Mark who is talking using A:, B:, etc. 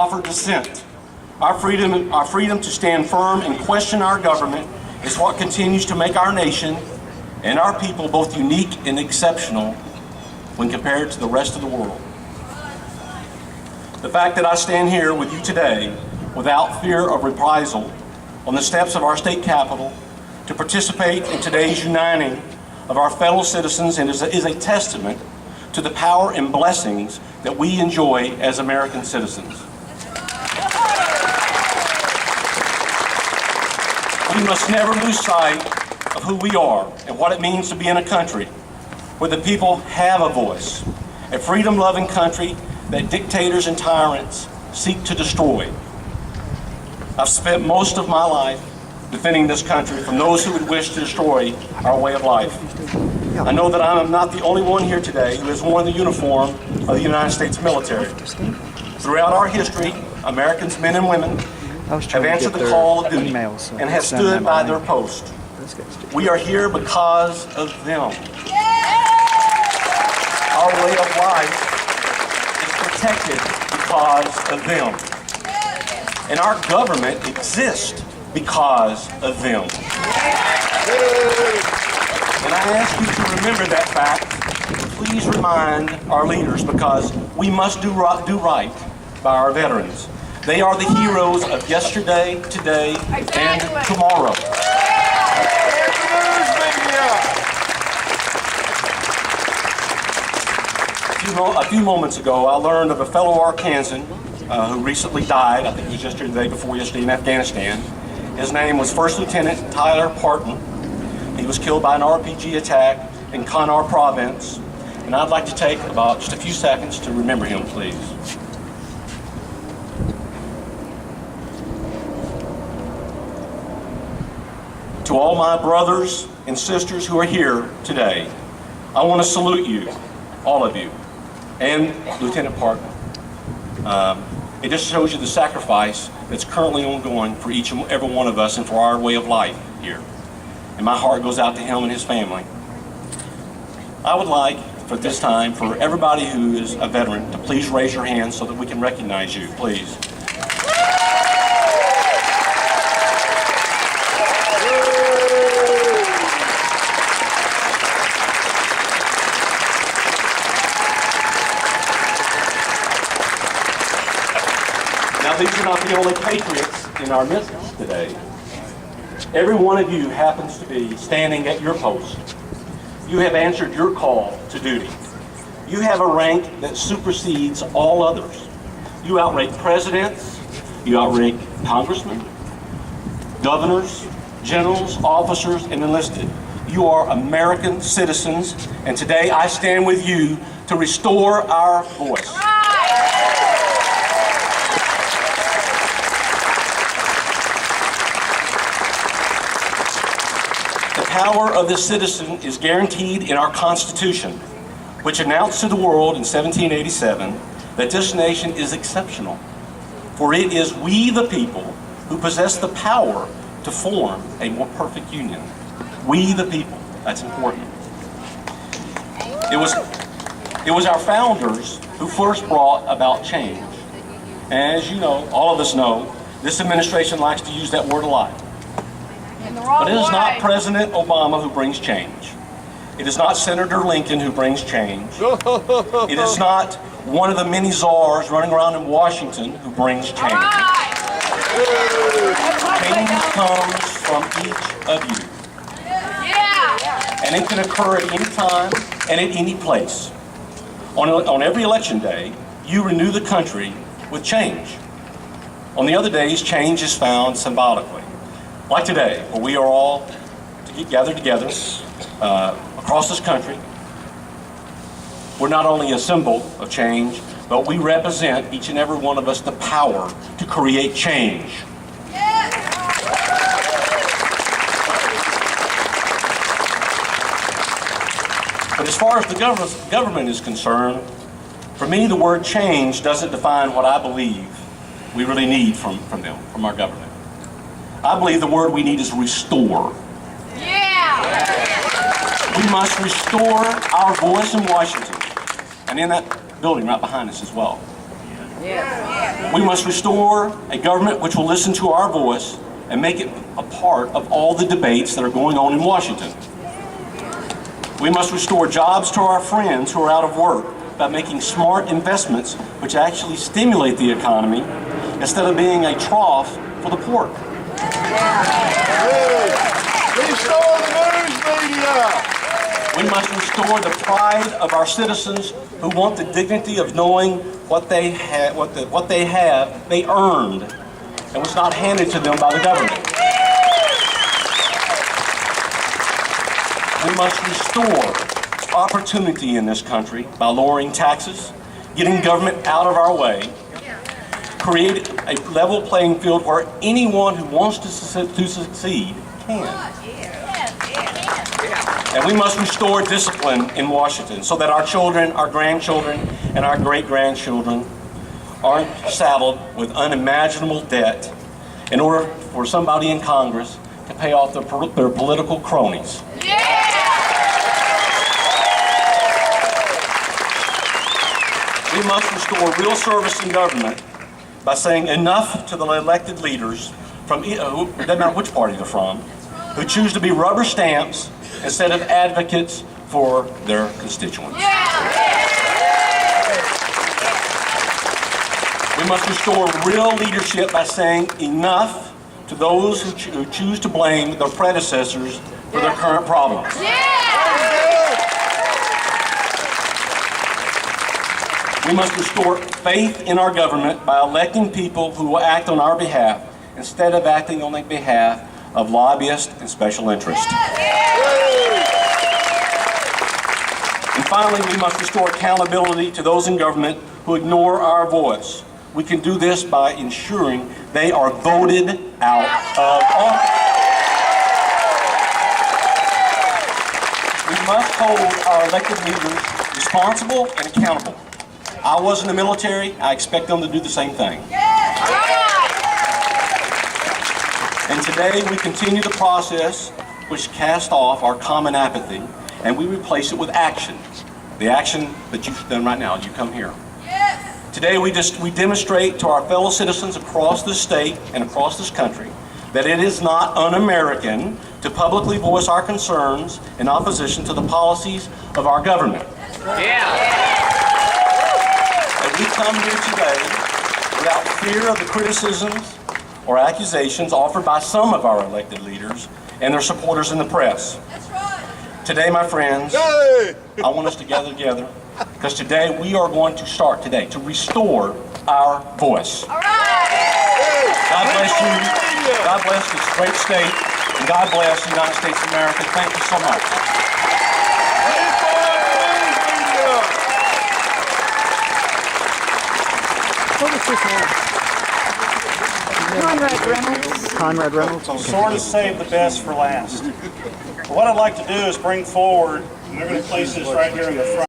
A: offer dissent. Our freedom to stand firm and question our government is what continues to make our nation and our people both unique and exceptional when compared to the rest of the world. The fact that I stand here with you today without fear of reprisal on the steps of our state capitol to participate in today's uniting of our fellow citizens and is a testament to the power and blessings that we enjoy as American citizens. We must never lose sight of who we are and what it means to be in a country where the people have a voice, a freedom-loving country that dictators and tyrants seek to destroy. I've spent most of my life defending this country from those who would wish to destroy our way of life. I know that I am not the only one here today who has worn the uniform of the United States military. Throughout our history, Americans, men and women, have answered the call of duty and have stood by their post. We are here because of them. Our way of life is protected because of them. And our government exists because of them. And I ask you to remember that fact. Please remind our leaders, because we must do right by our veterans. They are the heroes of yesterday, today, and tomorrow. A few moments ago, I learned of a fellow Arkansan who recently died. I think it was yesterday, the day before yesterday, in Afghanistan. His name was First Lieutenant Tyler Parton. He was killed by an RPG attack in Kanhar province. And I'd like to take about just a few seconds to remember him, please. To all my brothers and sisters who are here today, I want to salute you, all of you, and Lieutenant Parton. It just shows you the sacrifice that's currently ongoing for each and every one of us and for our way of life here. And my heart goes out to him and his family. I would like, for this time, for everybody who is a veteran to please raise your hand so that we can recognize you, please. Now, these are not the only patriots in our midst today. Every one of you happens to be standing at your post. You have answered your call to duty. You have a rank that supersedes all others. You outrank presidents, you outrank congressmen, governors, generals, officers, and enlisted. You are American citizens, and today I stand with you to restore our voice. The power of the citizen is guaranteed in our Constitution, which announced to the world in 1787 that this nation is exceptional, for it is we the people who possess the power to form a more perfect union. We the people, that's important. It was our founders who first brought about change. And as you know, all of us know, this administration likes to use that word a lot. But it is not President Obama who brings change. It is not Senator Lincoln who brings change. It is not one of the many czars running around in Washington who brings change. Change comes from each of you. And it can occur at any time and at any place. On every election day, you renew the country with change. On the other days, change is found symbolically. Like today, where we are all gathered together across this country. We're not only a symbol of change, but we represent, each and every one of us, the power to create change. But as far as the government is concerned, for me, the word change doesn't define what I believe we really need from our government. I believe the word we need is restore. We must restore our voice in Washington, and in that building right behind us as well. We must restore a government which will listen to our voice and make it a part of all the debates that are going on in Washington. We must restore jobs to our friends who are out of work by making smart investments which actually stimulate the economy instead of being a trough for the poor.
B: Restore the news media!
A: We must restore the pride of our citizens who want the dignity of knowing what they have, they earned, and was not handed to them by the government. We must restore opportunity in this country by lowering taxes, getting government out of our way, create a level playing field where anyone who wants to succeed can. And we must restore discipline in Washington so that our children, our grandchildren, and our great-grandchildren aren't saddled with unimaginable debt in order for somebody in Congress to pay off their political cronies. We must restore real service in government by saying enough to the elected leaders from, it doesn't matter which party they're from, who choose to be rubber stamps instead of advocates for their constituents. We must restore real leadership by saying enough to those who choose to blame their predecessors for their current problems. We must restore faith in our government by electing people who will act on our behalf instead of acting on the behalf of lobbyists and special interests. And finally, we must restore accountability to those in government who ignore our voice. We can do this by ensuring they are voted out of office. We must hold our elected leaders responsible and accountable. I was in the military. I expect them to do the same thing. And today we continue the process which cast off our common apathy, and we replace it with action. The action that you've done right now. You come here. Today we demonstrate to our fellow citizens across this state and across this country that it is not un-American to publicly voice our concerns in opposition to the policies of our government. And we come here today without fear of the criticisms or accusations offered by some of our elected leaders and their supporters in the press. Today, my friends, I want us to gather together because today we are going to start today to restore our voice. God bless you. God bless this great state. And God bless the United States of America. Thank you so much.
C: Conrad Reynolds.
D: Sort of saved the best for last. What I'd like to do is bring forward, and they're going to place this right here in the front.